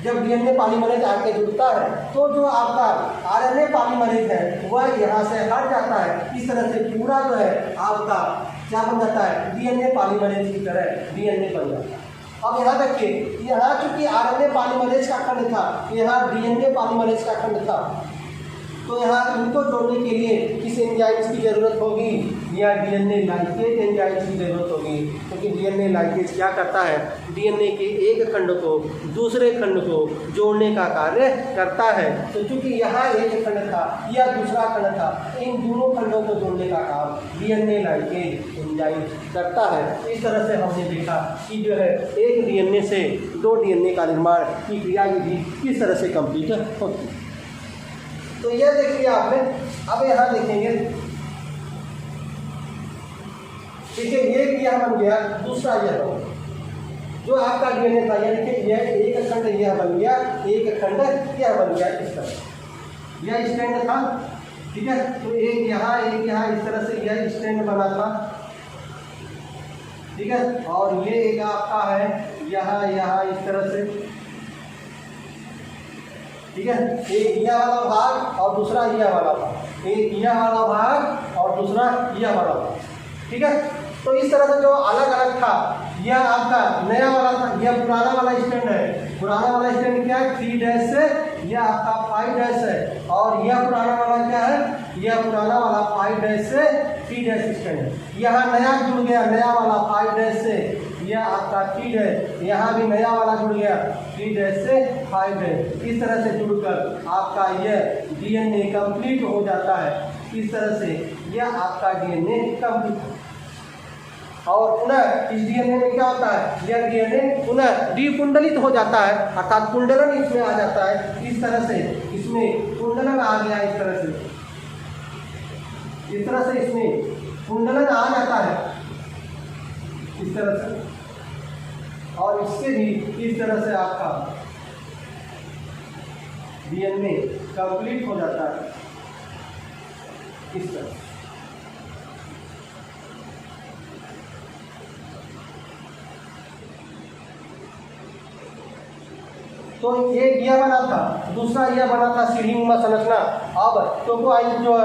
जब डीएनए पॉलीमरेज आके जुड़ता है तो जो आपका आरएनए पॉलीमरेज है वह यहाँ से हट जाता है। इस तरह से पूरा जो है आपका क्या बन जाता है, डीएनए पॉलीमरेज की तरह डीएनए बन जाता है। अब यहाँ देखिए, यहाँ चूंकि आरएनए पॉलीमरेज का खंड था, यहाँ डीएनए पॉलीमरेज का खंड था, तो यहाँ इनको जोड़ने के लिए किस एंजाइम्स की जरूरत होगी? या डीएनए लाइगेज एंजाइम्स की जरूरत होगी, क्योंकि डीएनए लाइगेज क्या करता है? डीएनए के एक खंड को दूसरे खंड को जोड़ने का कार्य करता है। तो चूंकि यहाँ एक खंड था या दूसरा खंड था, इन दोनों खंडों को जोड़ने का काम डीएनए लाइगेज एंजाइम करता है। इस तरह से हमने देखा कि जो है एक डीएनए से दो डीएनए का निर्माण की क्रियाविधि किस तरह से कंप्लीट होती है। तो यह देखिए आपने, अब यहाँ देखेंगे, देखिए ये यह बन गया, दूसरा यह बन गया, जो आपका डीएनए था, यानी कि यह एक खंड यह बन गया, एक खंड यह बन गया। इस तरह यह स्टैंड था, ठीक है, तो एक यहाँ इस तरह से यह स्टैंड बना था, ठीक है, और ये एक आपका है यहाँ इस तरह से, ठीक है, एक यह वाला भाग और दूसरा यह वाला भाग, एक यह वाला भाग और दूसरा यह वाला भाग, ठीक है। तो इस तरह से जो अलग अलग था, यह आपका नया वाला था, यह पुराना वाला स्टैंड है। पुराना वाला स्टैंड क्या है? 3' से, यह आपका 5' है, और यह पुराना वाला क्या है? यह पुराना वाला 5' से 3' स्टैंड है। यहाँ नया जुड़ गया, नया वाला 5' से, यह आपका 3 है, यहाँ भी नया वाला जुड़ गया 3' से 5'। इस तरह से जुड़कर आपका यह डीएनए कंप्लीट हो जाता है। इस तरह से यह आपका डीएनए कंप्लीट है। और पुनः इस डीएनए में क्या होता है? यह डीएनए पुनः डीकुंडलित हो जाता है, अर्थात कुंडलन इसमें आ जाता है। इस तरह से इसमें कुंडलन आ गया, इस तरह से इसमें कुंडलन आ जाता है, इस तरह से, और इससे भी इस तरह से आपका डीएनए कंप्लीट हो जाता है, इस तरह। तो एक यह बना था, दूसरा यह बना था सीढ़ीनुमा संरचना। अब जो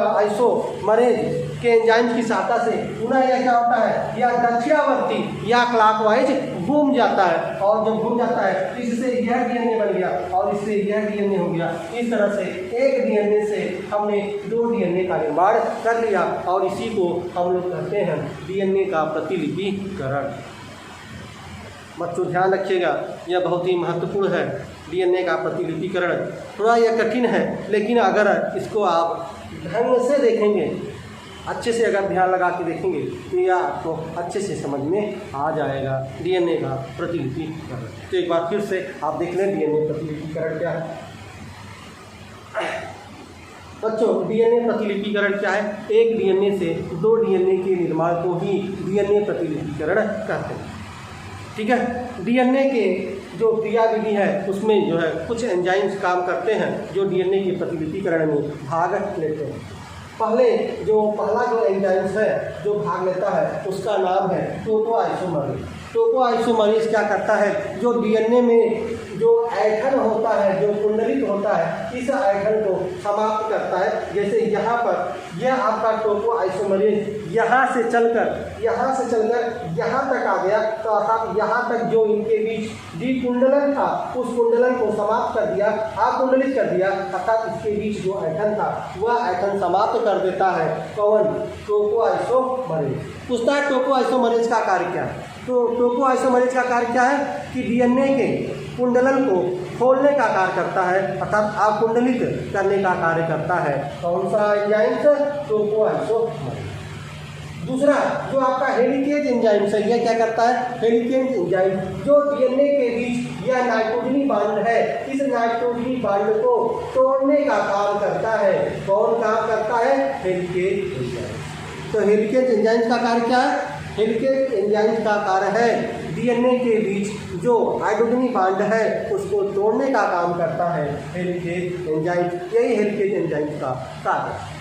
आइसोमरेज के एंजाइम की सहायता से पुनः यह क्या होता है? यह दक्षिणावर्ती या क्लॉकवाइज घूम जाता है, और जब घूम जाता है तो इससे यह डीएनए बन गया और इससे यह डीएनए हो गया। इस तरह से एक डीएनए से हमने दो डीएनए का निर्माण कर लिया, और इसी को हम लोग कहते हैं डीएनए का प्रतिलिपिकरण। बच्चों ध्यान रखिएगा, यह बहुत ही महत्वपूर्ण है। डीएनए का प्रतिलिपिकरण थोड़ा यह कठिन है, लेकिन अगर इसको आप ढंग से देखेंगे, अच्छे से अगर ध्यान लगा के देखेंगे तो यह आपको अच्छे से समझ में आ जाएगा डीएनए का प्रतिलिपिकरण। तो एक बार फिर से आप देख लें डीएनए प्रतिलिपिकरण क्या है। बच्चों डीएनए प्रतिलिपिकरण क्या है? एक डीएनए से दो डीएनए के निर्माण को ही डीएनए प्रतिलिपिकरण कहते हैं। ठीक है। डीएनए के जो क्रियाविधि है उसमें जो है कुछ एंजाइम्स काम करते हैं जो डीएनए की प्रतिलिपिकरण में भाग लेते हैं। पहला जो एंजाइम्स है जो भाग लेता है उसका नाम है टोपोआइसोमरेज। टोपोआइसोमरेज क्या करता है, जो डीएनए में जो ऐंठन होता है, जो कुंडलित होता है, इस ऐंठन को समाप्त करता है। जैसे यहाँ पर यह आपका टोपोआइसोमरेज यहाँ से चलकर यहाँ तक आ गया, तो अर्थात यहाँ तक जो इनके बीच डिकुंडलन था उस कुंडलन को समाप्त कर दिया, अकुंडलित कर दिया, अर्थात इसके बीच जो ऐंठन था वह ऐंठन समाप्त कर देता है। कौन? टोपोआइसोमरेज। पूछता है टोपोआइसोमरेज का कार्य क्या है? तो टोपोआइसोमरेज का कार्य क्या है कि डीएनए के कुंडलन को खोलने का कार्य करता है, अर्थात अकुंडलित करने का कार्य करता है। कौन सा एंजाइम? टोपोआइसोमरेज। दूसरा जो आपका हेलिकेज एंजाइम है, यह क्या करता है? हेलिकेज एंजाइम जो डीएनए के बीच यह नाइट्रोजनी बांड है, इस नाइट्रोजनी बांड को तोड़ने का काम करता है। कौन काम करता है? Helicase enzyme. तो हेलिकेज एंजाइम का कार्य क्या है? हेलिकेज एंजाइम का कार्य है डीएनए के बीच जो हाइड्रोजनी बांड है उसको तोड़ने का काम करता है हेलिकेज एंजाइम। यही हेलिकेज एंजाइम का कार्य है।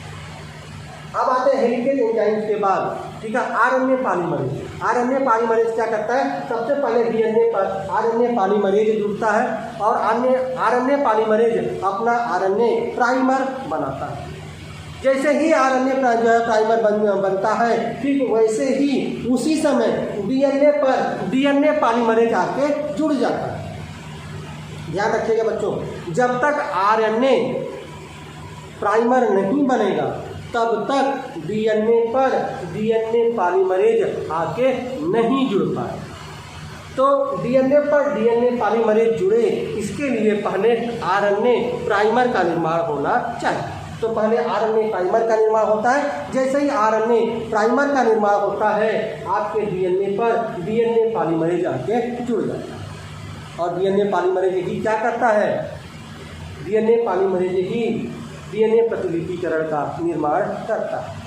अब आते हैं हेलिकेज एंजाइम के बाद, ठीक है, आरएनए पॉलीमरेज। आरएनए पॉलीमरेज क्या करता है? सबसे पहले डीएनए पर आरएनए पॉलीमरेज जुड़ता है और आरएनए पॉलीमरेज अपना आरएनए प्राइमर बनाता है। जैसे ही आरएनए जो है प्राइमर बनता है, ठीक वैसे ही उसी समय डीएनए पर डीएनए पॉलीमरेज आके जुड़ जाता है। ध्यान रखिएगा बच्चों, जब तक आरएनए प्राइमर नहीं बनेगा तब तक डीएनए पर डीएनए पॉलीमरेज आके नहीं जुड़ पाए। तो डीएनए पर डीएनए पॉलीमरेज जुड़े, इसके लिए पहले आरएनए प्राइमर का निर्माण होना चाहिए। तो पहले आरएनए प्राइमर का निर्माण होता है। जैसे ही आरएनए प्राइमर का निर्माण होता है, आपके डीएनए पर डीएनए पॉलीमरेज आके जुड़ जाता है। और डीएनए पॉलीमरेज ही क्या करता है? डीएनए पॉलीमरेज ही डीएनए प्रतिलिपिकरण का निर्माण करता है।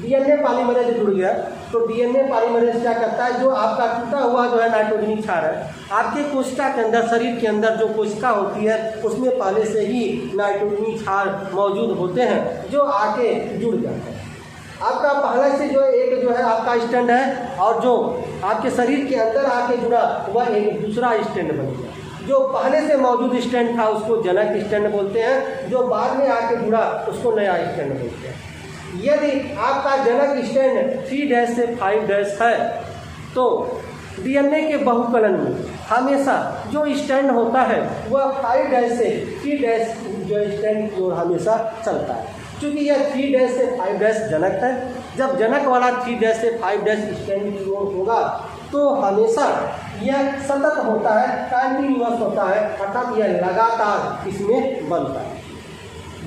डीएनए पॉलीमरेज जुड़ गया तो डीएनए पॉलीमरेज क्या करता है? जो आपका टूटा हुआ जो है नाइट्रोजनी क्षार है, आपके कोशिका के अंदर, शरीर के अंदर जो कोशिका होती है उसमें पहले से ही नाइट्रोजनी क्षार मौजूद होते हैं जो आके जुड़ जाते हैं। आपका पहले से जो है आपका स्टैंड है और जो आपके शरीर के अंदर आके जुड़ा वह एक दूसरा स्टैंड बन गया। जो पहले से मौजूद स्टैंड था उसको जनक स्टैंड बोलते हैं, जो बाद में आके जुड़ा उसको नया स्टैंड बोलते हैं। यदि आपका जनक स्टैंड 3' से 5' है तो डीएनए के बहुकलन में हमेशा जो स्टैंड होता है वह 5' से 3' जो स्टैंड की ओर हमेशा चलता है। क्योंकि यह 3' से 5' जनक है, जब जनक वाला 3' से 5' स्टैंड की ओर होगा तो हमेशा यह सतत होता है, कंटिन्यूअस होता है, अर्थात यह लगातार इसमें बनता है।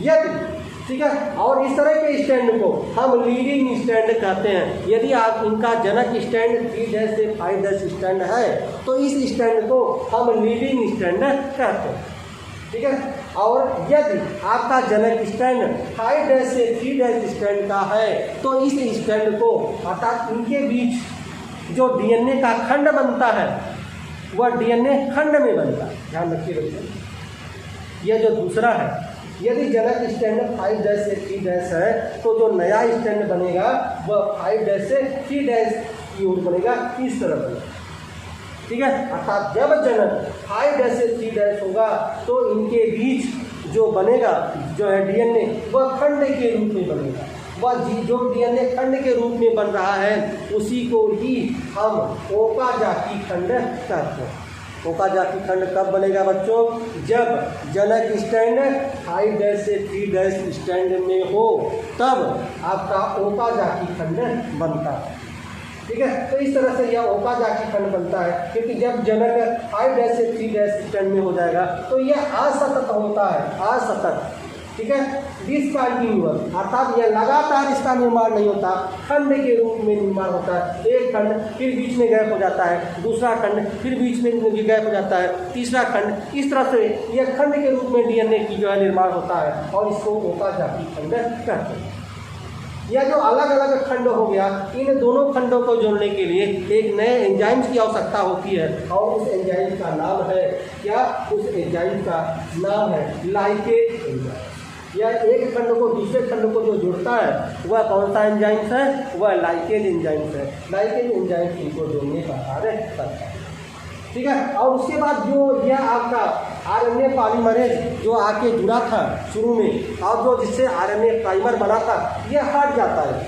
यदि ठीक है, और इस तरह के स्टैंड को हम लीडिंग स्टैंड कहते हैं। यदि आप इनका जनक स्टैंड 3' से 5' स्टैंड है तो इस स्टैंड को हम लीडिंग स्टैंड कहते हैं, ठीक है। और यदि आपका जनक स्टैंड 5' से 3' स्टैंड का है तो इस स्टैंड को, अर्थात इनके बीच जो डीएनए का खंड बनता है वह डीएनए खंड में बनता है। ध्यान रखिए बच्चों, यह जो दूसरा है, यदि जनक स्टैंड 5' से 3' है तो जो नया स्टैंड बनेगा वह 5' से 3' की ओर बनेगा, इस तरह बनेगा, ठीक है। अर्थात जब जनक 5' से 3' होगा तो इनके बीच जो बनेगा जो है डीएनए वह खंड के रूप में बनेगा। वह जो डीएनए खंड के रूप में बन रहा है उसी को ही हम ओकाजाकी खंड कहते हैं। ओकाजाकी खंड कब बनेगा बच्चों? जब जनक स्टैंड 5' से 3' स्टैंड में हो तब आपका ओकाजाकी खंड बनता है, ठीक है। तो इस तरह से यह ओकाजाकी खंड बनता है, क्योंकि जब जनक 5' से 3' स्टैंड में हो जाएगा तो यह असतत होता है, असतत, ठीक है, डिसकंटिन्यूअस, अर्थात यह लगातार इसका निर्माण नहीं होता, खंड के रूप में निर्माण होता है। एक खंड फिर बीच में गैप हो जाता है, दूसरा खंड फिर बीच में गैप हो जाता है, तीसरा खंड, इस तरह से यह खंड के रूप में डीएनए की जो है निर्माण होता है और इसको ओकाजाकी खंड कहते हैं। यह जो अलग अलग खंड हो गया, इन दोनों खंडों को जोड़ने के लिए एक नए एंजाइम्स की आवश्यकता होती है और उस एंजाइम का नाम है क्या? उस एंजाइम का नाम है लाइकेज एंजाइम। यह एक खंड को दूसरे खंड को जो जोड़ता है वह कौन सा एंजाइम है? वह लाइकेज एंजाइम है। लाइकेज एंजाइम इनको जोड़ने का कार्य करता है, ठीक है। और उसके बाद जो यह आपका आरएनए पॉलीमरेज जो आके जुड़ा था शुरू में और जो जिससे आरएनए प्राइमर बना था, यह हट जाता है।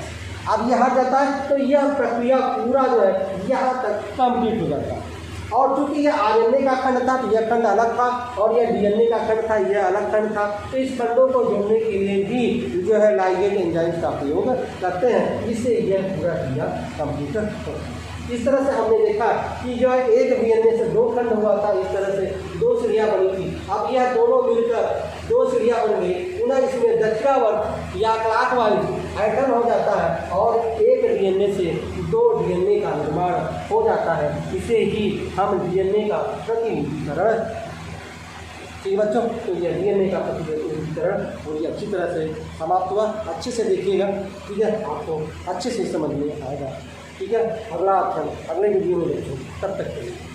अब यह हट जाता है तो यह प्रक्रिया पूरा जो है यहाँ तक कंप्लीट हो जाता है। और चूंकि यह आरएनए का खंड था तो यह खंड अलग था और यह डीएनए का खंड था, यह अलग खंड था। तो इस खंडों को जोड़ने के लिए भी जो है लाइगेज एंजाइम का प्रयोग करते हैं, इससे यह पूरा क्रिया कंप्लीट होता है। इस तरह से हमने देखा कि जो है एक डीएनए से दो खंड हुआ था, इस तरह से दो सीढ़ियाँ बनी थी। अब यह दोनों मिलकर दो सीढ़ियाँ बन गई, पुनः इसमें दक्षिणावर्त या क्लॉकवाइज एटम हो जाता है और एक डीएनए से दो डीएनए का निर्माण हो जाता है। इसे ही हम डीएनए का प्रतिनिधिकरण, ठीक है बच्चों। तो यह डीएनए का प्रतिनिधिकरण पूरी अच्छी तरह से समाप्त हुआ। अच्छे से देखिएगा, ठीक है, आपको अच्छे से समझ में आएगा, ठीक है। अगला अध्ययन अगले वीडियो में देखें, तब तक के लिए।